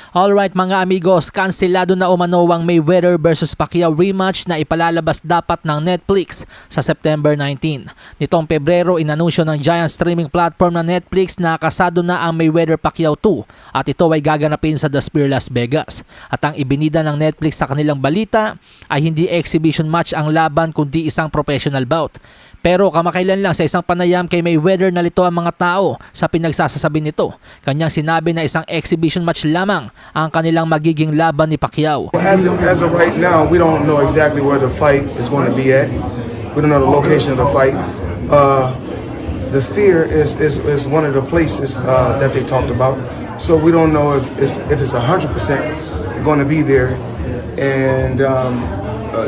Alright mga amigos, kanselado na umano ang Mayweather vs Pacquiao rematch na ipalalabas dapat ng Netflix sa September 19. Nitong Pebrero, inanunsyo ng giant streaming platform na Netflix na kasado na ang Mayweather-Pacquiao 2 at ito ay gaganapin sa The Sphere Las Vegas. At ang ibinida ng Netflix sa kanilang balita ay hindi exhibition match ang laban kundi isang professional bout. Pero kamakailan lang sa isang panayam kay Mayweather nalito ang mga tao sa pinagsasasabi nito. Kanyang sinabi na isang exhibition match lamang ang kanilang magiging laban ni Pacquiao. As of right now, we don't know exactly where the fight is going to be at. We don't know the location of the fight. The Sphere is one of the places that they talked about. So we don't know if it's 100% going to be there. And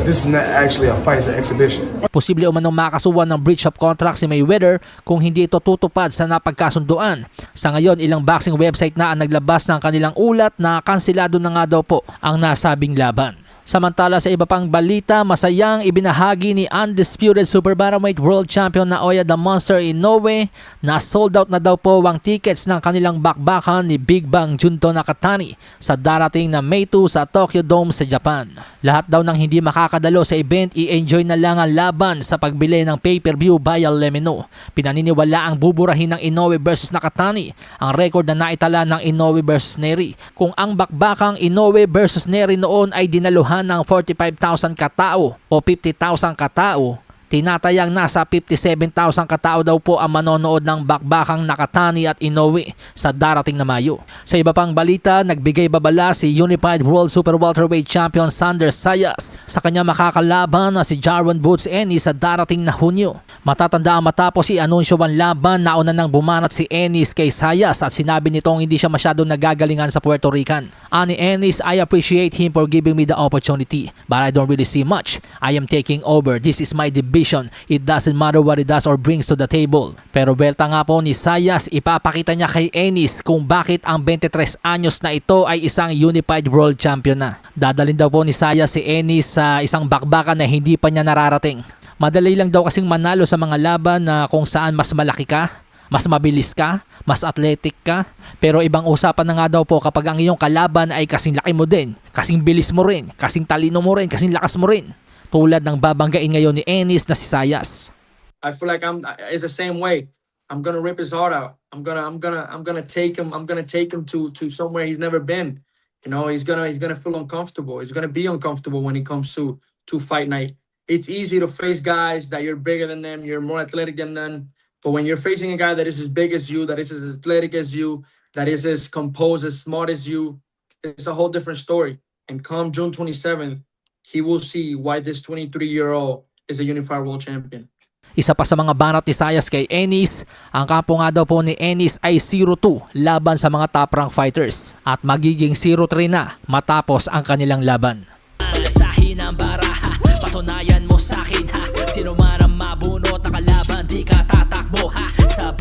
this is not actually a fight, it's an exhibition. Posible umanong makasuhan ng breach of contract si Mayweather kung hindi ito tutupad sa napagkasunduan. Sa ngayon, ilang boxing website na ang naglabas ng kanilang ulat na kanselado na nga daw po ang nasabing laban. Samantala sa iba pang balita, masayang ibinahagi ni undisputed super bantamweight world champion Naoya the Monster Inoue na sold out na daw po ang tickets ng kanilang bakbakan ni Big Bang Junto Nakatani sa darating na May 2 sa Tokyo Dome sa Japan. Lahat daw ng hindi makakadalo sa event, i-enjoy na lang ang laban sa pagbili ng pay-per-view via Lemino. Pinaniniwala ang buburahin ng Inoue versus Nakatani ang record na naitala ng Inoue versus Nery. Kung ang bakbakang Inoue versus Nery noon ay dinaluhan ng 45,000 katao o 50,000 katao, tinatayang nasa 57,000 katao daw po ang manonood ng bakbakang Nakatani at Inoue sa darating na Mayo. Sa iba pang balita, nagbigay babala si Unified World Super Welterweight Champion Sanders Sayas sa kanya makakalaban na si Jarwan Boots Ennis sa darating na Hunyo. Matatandaan matapos i-anunsyo ang laban, nauna nang bumanat si Ennis kay Sayas at sinabi nitong hindi siya masyadong nagagalingan sa Puerto Rican. Ani Ennis, "I appreciate him for giving me the opportunity, but I don't really see much. I am taking over. This is my division. It doesn't matter what he does or brings to the table." Pero belta nga po ni Sayas, ipapakita niya kay Ennis kung bakit ang 23 anyos na ito ay isang Unified World Champion na. Dadalhin daw po ni Sayas si Ennis sa isang bakbakan na hindi pa niya nararating. Madali lang daw kasing manalo sa mga laban na kung saan mas malaki ka, mas mabilis ka, mas athletic ka. Pero ibang usapan na nga daw po kapag ang iyong kalaban ay kasing laki mo din, kasing bilis mo rin, kasing talino mo rin, kasing lakas mo rin. Tulad ng babanggain ngayon ni Ennis na si Sayas. I feel like it's the same way. I'm gonna rip his heart out. I'm gonna take him to somewhere he's never been. You know, he's gonna feel uncomfortable. He's gonna be uncomfortable when it comes to fight night. It's easy to face guys that you're bigger than them, you're more athletic than them. But when you're facing a guy that is as big as you, that is as athletic as you, that is as composed, as smart as you, it's a whole different story. And come June 27th, he will see why this 23-year-old is a unified world champion. Isa pa sa mga banat ni Sayas kay Ennis, ang kampo nga daw po ni Ennis ay 0-2 laban sa mga top rank fighters at magiging 0-3 na matapos ang kanilang laban. Sahin ang baraha, patunayan mo sa akin ha, sino man ang mabunot na kalaban, di ka tatakbo ha, sa